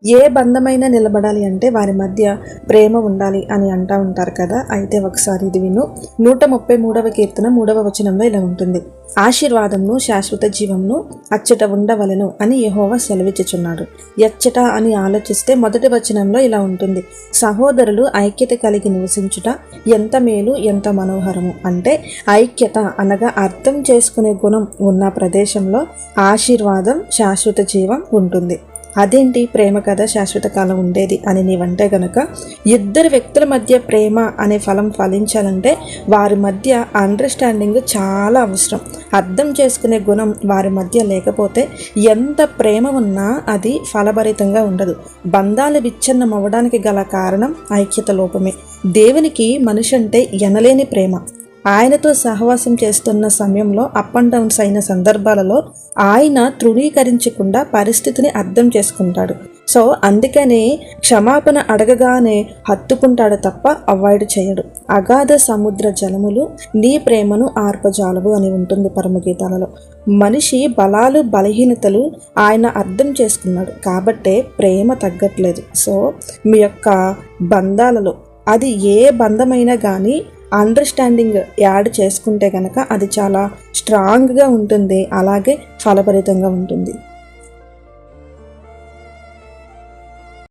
ఏ బంధమైనా నిలబడాలి అంటే వారి మధ్య ప్రేమ ఉండాలి అని అంటూ ఉంటారు కదా. అయితే ఒకసారి ఇది విను. 133వ కీర్తన 3వ వచనంలో ఇలా ఉంటుంది: ఆశీర్వాదంను శాశ్వత జీవంను అచ్చట ఉండవలెను అని యెహోవా సెలవిచ్చుచున్నాడు. ఎచ్చట అని ఆలోచిస్తే మొదటి వచనంలో ఇలా ఉంటుంది: సహోదరులు ఐక్యత కలిగి నివసించుట ఎంత మేలు, ఎంత మనోహరము. అంటే ఐక్యత అనగా అర్థం చేసుకునే గుణం ఉన్న ప్రదేశంలో ఆశీర్వాదం, శాశ్వత జీవం ఉంటుంది. అదేంటి ప్రేమ కదా శాశ్వత కాలం ఉండేది అని నీవంటే గనక, ఇద్దరు వ్యక్తుల మధ్య ప్రేమ అనే ఫలం ఫలించాలంటే వారి మధ్య అండర్స్టాండింగ్ చాలా అవసరం. అర్థం చేసుకునే గుణం వారి మధ్య లేకపోతే ఎంత ప్రేమ ఉన్నా అది ఫలభరితంగా ఉండదు. బంధాలు విచ్ఛిన్నం అవ్వడానికి గల కారణం ఐక్యత లోపమే. దేవునికి మనిషి అంటే ఎనలేని ప్రేమ. ఆయనతో సహవాసం చేస్తున్న సమయంలో అప్ అండ్ డౌన్స్ అయిన సందర్భాలలో ఆయన తృణీకరించకుండా పరిస్థితిని అర్థం చేసుకుంటాడు. సో అందుకనే క్షమాపణ అడగగానే హత్తుకుంటాడు తప్ప అవాయిడ్ చేయడు. అగాధ సముద్ర జలములు నీ ప్రేమను ఆర్పజాలవు అని ఉంటుంది పరమగీతాలలో. మనిషి బలాలు బలహీనతలు ఆయన అర్థం చేసుకున్నాడు కాబట్టే ప్రేమ తగ్గట్లేదు. సో మీ యొక్క బంధాలలో అది ఏ బంధమైనా కానీ అండర్స్టాండింగ్ యాడ్ చేసుకుంటే కనుక అది చాలా స్ట్రాంగ్గా ఉంటుంది, అలాగే ఫలభరితంగా ఉంటుంది.